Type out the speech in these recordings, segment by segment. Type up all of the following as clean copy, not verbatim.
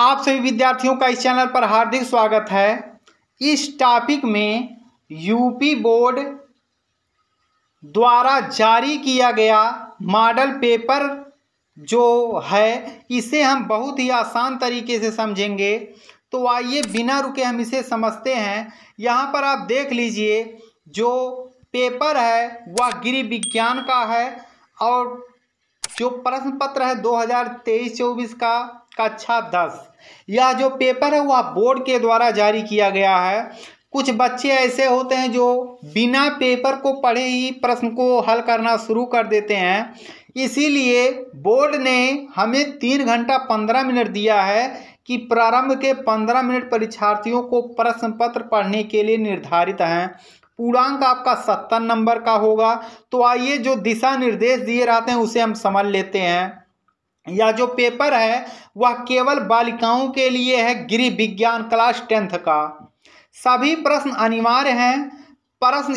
आप सभी विद्यार्थियों का इस चैनल पर हार्दिक स्वागत है। इस टॉपिक में यूपी बोर्ड द्वारा जारी किया गया मॉडल पेपर जो है इसे हम बहुत ही आसान तरीके से समझेंगे। तो आइए बिना रुके हम इसे समझते हैं। यहाँ पर आप देख लीजिए, जो पेपर है वह गृह विज्ञान का है और जो प्रश्न पत्र है 2023-24 का कक्षा 10, यह जो पेपर है वह बोर्ड के द्वारा जारी किया गया है। कुछ बच्चे ऐसे होते हैं जो बिना पेपर को पढ़े ही प्रश्न को हल करना शुरू कर देते हैं, इसीलिए बोर्ड ने हमें 3 घंटा 15 मिनट दिया है कि प्रारंभ के 15 मिनट परीक्षार्थियों को प्रश्न पत्र पढ़ने के लिए निर्धारित हैं। पूर्णांक आपका 70 नंबर का होगा। तो आइए जो दिशा निर्देश दिए रहते हैं उसे हम समझ लेते हैं। यह जो पेपर है वह केवल बालिकाओं के लिए है, गृह विज्ञान क्लास 10th का। सभी प्रश्न अनिवार्य हैं।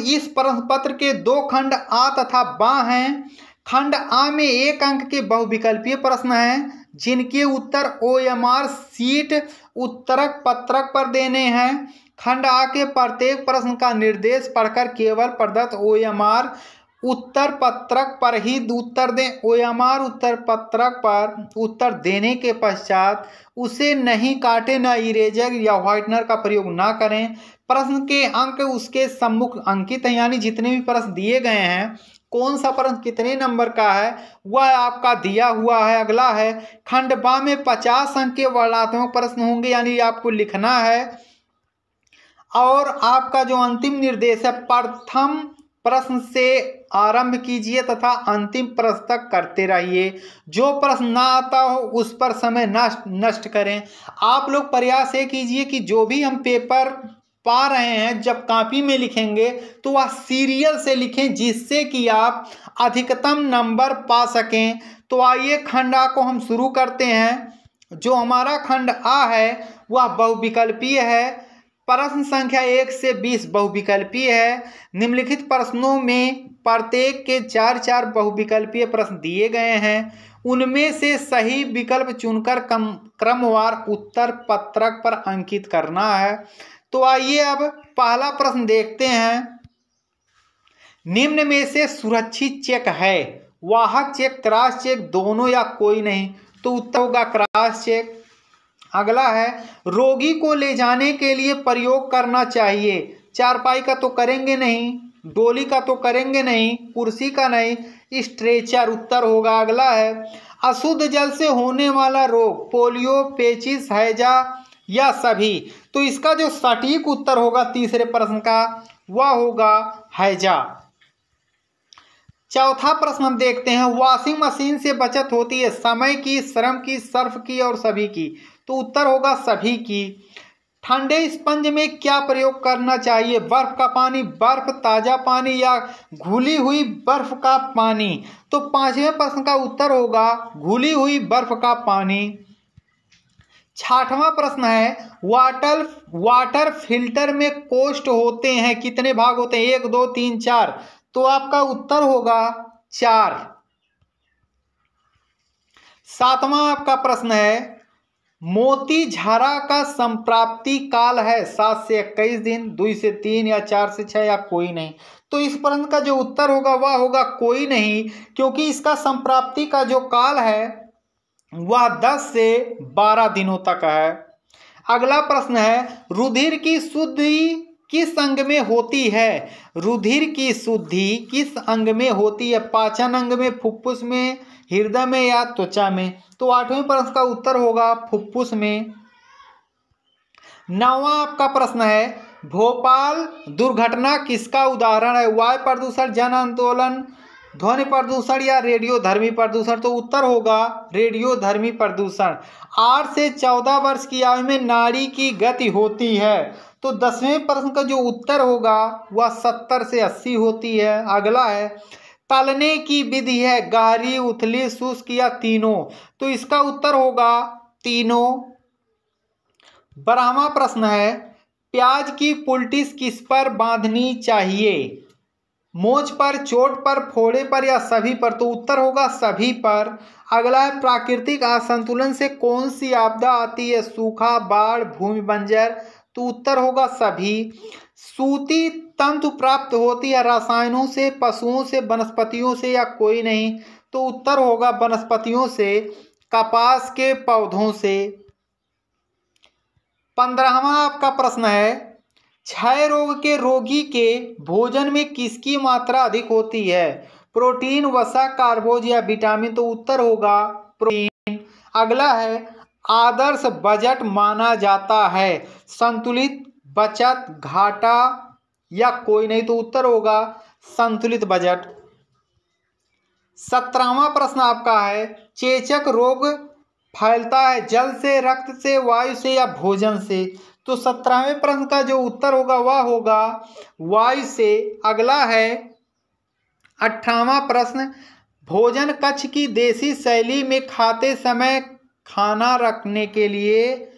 इस प्रश्न पत्र के 2 खंड आ तथा बा हैं। खंड आ में 1 अंक के बहुविकल्पीय प्रश्न हैं जिनके उत्तर OMR शीट उत्तरक पत्रक पर देने हैं। खंड आ के प्रत्येक प्रश्न का निर्देश पढ़कर केवल प्रदत्त OMR उत्तर पत्रक पर ही उत्तर दें। OMR उत्तर पत्रक पर उत्तर देने के पश्चात उसे नहीं काटें, न इरेजर या व्हाइटनर का प्रयोग ना करें। प्रश्न के अंक उसके सम्मुख अंकित हैं, यानी जितने भी प्रश्न दिए गए हैं, कौन सा प्रश्न कितने नंबर का है वह आपका दिया हुआ है। अगला है खंड बा में 50 अंक के वर्णनात्मक प्रश्न होंगे, यानी आपको लिखना है। और आपका जो अंतिम निर्देश है, प्रथम प्रश्न से आरंभ कीजिए तथा अंतिम प्रश्न तक करते रहिए। जो प्रश्न ना आता हो उस पर समय नष्ट करें। आप लोग प्रयास ये कीजिए कि जो भी हम पेपर पा रहे हैं जब कॉपी में लिखेंगे तो वह सीरियल से लिखें, जिससे कि आप अधिकतम नंबर पा सकें। तो आइए खंड आ को हम शुरू करते हैं। जो हमारा खंड आ है वह बहुविकल्पीय है। प्रश्न संख्या 1 से 20 बहुविकल्पीय है। निम्नलिखित प्रश्नों में प्रत्येक के 4-4 बहुविकल्पीय प्रश्न दिए गए हैं। उनमें से सही विकल्प चुनकर क्रमवार उत्तर पत्रक पर अंकित करना है। तो आइए अब पहला प्रश्न देखते हैं। निम्न में से सुरक्षित चेक है वाहक चेक, क्रॉस चेक, दोनों या कोई नहीं? तो उत्तर होगा क्रॉस चेक। अगला है रोगी को ले जाने के लिए प्रयोग करना चाहिए। चारपाई का तो करेंगे नहीं, डोली का तो करेंगे नहीं, कुर्सी का नहीं, स्ट्रेचर उत्तर होगा। अगला है अशुद्ध जल से होने वाला रोग पोलियो, पेचिस, हैजा या सभी? तो इसका जो सटीक उत्तर होगा तीसरे प्रश्न का वह होगा हैजा। चौथा प्रश्न हम देखते हैं। वॉशिंग मशीन से बचत होती है समय की, श्रम की, सर्फ की और सभी की? तो उत्तर होगा सभी की। ठंडे स्पंज में क्या प्रयोग करना चाहिए? बर्फ का पानी, बर्फ, ताजा पानी या घुली हुई बर्फ का पानी? तो 5वें प्रश्न का उत्तर होगा घुली हुई बर्फ का पानी। 6वां प्रश्न है वाटर फिल्टर में कोष्ठ होते हैं, कितने भाग होते हैं? 1, 2, 3, 4? तो आपका उत्तर होगा 4। 7वां आपका प्रश्न है मोती झारा का संप्राप्ति काल है 7 से 21 दिन, 2 से 3 या 4 से 6 या कोई नहीं? तो इस प्रश्न का जो उत्तर होगा वह होगा कोई नहीं, क्योंकि इसका संप्राप्ति का जो काल है वह 10 से 12 दिनों तक है। अगला प्रश्न है रुधिर की शुद्धि किस अंग में होती है? रुधिर की शुद्धि किस अंग में होती है? पाचन अंग में, फुफ्फुस में, हृदय में या त्वचा में? तो 8वें प्रश्न का उत्तर होगा फुफ्फुस में। 9वां आपका प्रश्न है भोपाल दुर्घटना किसका उदाहरण है? वायु प्रदूषण, जन आंदोलन, ध्वनि प्रदूषण या रेडियोधर्मी प्रदूषण? तो उत्तर होगा रेडियोधर्मी प्रदूषण। 8 से 14 वर्ष की आयु में नाड़ी की गति होती है। तो 10वें प्रश्न का जो उत्तर होगा वह 70 से 80 होती है। अगला है तलने की विधि है गहरी, उथली, शुष्क या तीनों? तो इसका उत्तर होगा तीनों। 12वां प्रश्न है प्याज की पुलटिस किस पर बांधनी चाहिए? मोच पर, चोट पर, फोड़े पर या सभी पर, तो उत्तर होगा सभी पर। अगला है प्राकृतिक असंतुलन से कौन सी आपदा आती है? सूखा, बाढ़, भूमि बंजर, तो उत्तर होगा सभी। सूती तंतु प्राप्त होती है रसायनों से, पशुओं से, वनस्पतियों से या कोई नहीं, तो उत्तर होगा वनस्पतियों से, कपास के पौधों से। 15वां आपका प्रश्न है, क्षय रोग के रोगी के भोजन में किसकी मात्रा अधिक होती है? प्रोटीन, वसा, कार्बोज या विटामिन, तो उत्तर होगा प्रोटीन। अगला है आदर्श बजट माना जाता है संतुलित, बचत, घाटा या कोई नहीं, तो उत्तर होगा संतुलित बजट। 17वां प्रश्न आपका है, चेचक रोग फैलता है जल से, रक्त से, वायु से या भोजन से, तो 17वें प्रश्न का जो उत्तर होगा वह होगा वायु से। अगला है 18वां प्रश्न, भोजन कक्ष की देसी शैली में खाते समय खाना रखने के लिए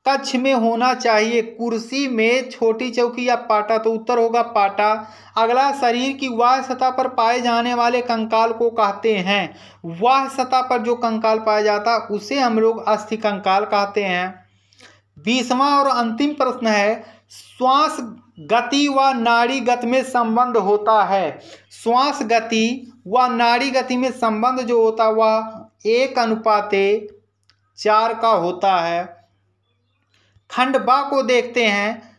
कक्ष में होना चाहिए कुर्सी, मेज, छोटी चौकी या पाटा, तो उत्तर होगा पाटा। अगला, शरीर की बाह्य सतह पर पाए जाने वाले कंकाल को कहते हैं, बाह्य सतह पर जो कंकाल पाया जाता है उसे हम लोग अस्थि कंकाल कहते हैं। 20वां और अंतिम प्रश्न है, श्वास गति व नाड़ी गति में संबंध होता है। श्वास गति व नाड़ी गति में संबंध जो होता है वह 1:4 का होता है। खंड बा को देखते हैं।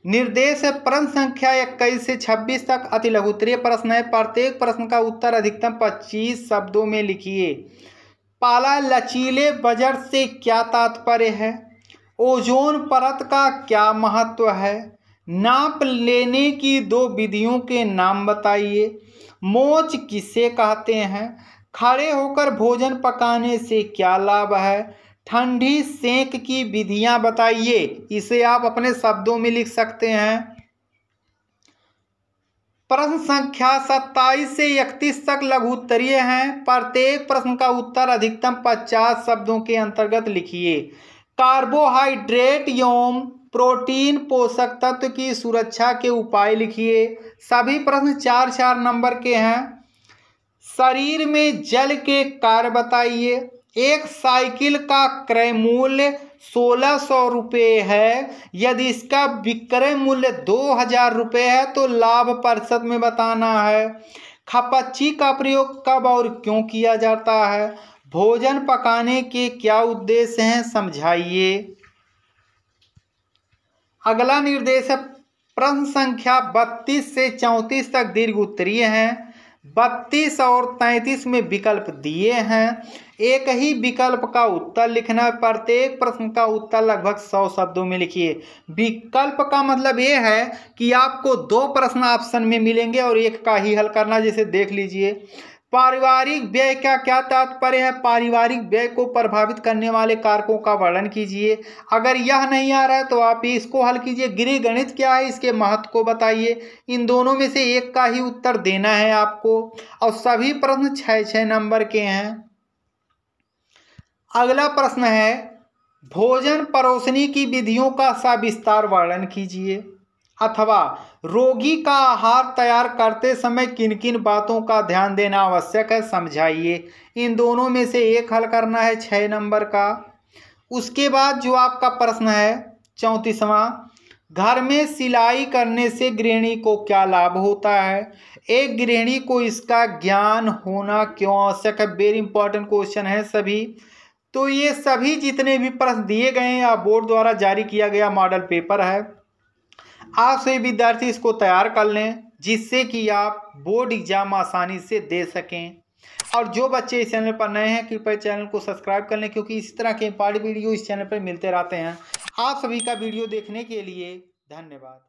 निर्देश है प्रश्न संख्या 21 से 26 तक अति लघुत्तरीय प्रश्न है। प्रत्येक प्रश्न का उत्तर अधिकतम 25 शब्दों में लिखिए। पाला लचीले बजट से क्या तात्पर्य है? ओजोन परत का क्या महत्व है? नाप लेने की 2 विधियों के नाम बताइए। मोच किसे कहते हैं? खड़े होकर भोजन पकाने से क्या लाभ है? ठंडी सेंक की विधियां बताइए। इसे आप अपने शब्दों में लिख सकते हैं। प्रश्न संख्या 27 से 31 तक लघु उत्तरीय हैं। प्रत्येक प्रश्न का उत्तर अधिकतम 50 शब्दों के अंतर्गत लिखिए। कार्बोहाइड्रेट एवं प्रोटीन पोषक तत्व की सुरक्षा के उपाय लिखिए। सभी प्रश्न 4-4 नंबर के हैं। शरीर में जल के कार्य बताइए। एक साइकिल का क्रय मूल्य 1600 रुपये है। यदि इसका विक्रय मूल्य 2000 रुपये है तो लाभ प्रतिशत में बताना है। खपच्ची का प्रयोग कब और क्यों किया जाता है? भोजन पकाने के क्या उद्देश्य हैं, समझाइए। अगला निर्देश है प्रश्न संख्या 32 से 34 तक दीर्घ उत्तरीय हैं। 32 और 33 में विकल्प दिए हैं। एक ही विकल्प का उत्तर लिखना है। प्रत्येक प्रश्न का उत्तर लगभग 100 शब्दों में लिखिए। विकल्प का मतलब ये है कि आपको 2 प्रश्न ऑप्शन में मिलेंगे और एक का ही हल करना। जैसे देख लीजिए, पारिवारिक व्यय का क्या तात्पर्य है? पारिवारिक व्यय को प्रभावित करने वाले कारकों का वर्णन कीजिए। अगर यह नहीं आ रहा है तो आप इसको हल कीजिए। गृह गणित क्या है, इसके महत्व को बताइए। इन दोनों में से एक का ही उत्तर देना है आपको। और सभी प्रश्न 6-6 नंबर के हैं। अगला प्रश्न है, भोजन परोसने की विधियों का सविस्तार वर्णन कीजिए। अथवा रोगी का आहार तैयार करते समय किन किन बातों का ध्यान देना आवश्यक है, समझाइए। इन दोनों में से एक हल करना है 6 नंबर का। उसके बाद जो आपका प्रश्न है 34वां, घर में सिलाई करने से गृहिणी को क्या लाभ होता है? एक गृहिणी को इसका ज्ञान होना क्यों आवश्यक है? वेरी इंपॉर्टेंट क्वेश्चन है सभी। तो ये सभी जितने भी प्रश्न दिए गए हैं या बोर्ड द्वारा जारी किया गया मॉडल पेपर है, आप सभी विद्यार्थी इसको तैयार कर लें जिससे कि आप बोर्ड एग्जाम आसानी से दे सकें। और जो बच्चे इस चैनल पर नए हैं कृपया चैनल को सब्सक्राइब कर लें, क्योंकि इस तरह के इंपॉर्टेंट वीडियो इस चैनल पर मिलते रहते हैं। आप सभी का वीडियो देखने के लिए धन्यवाद।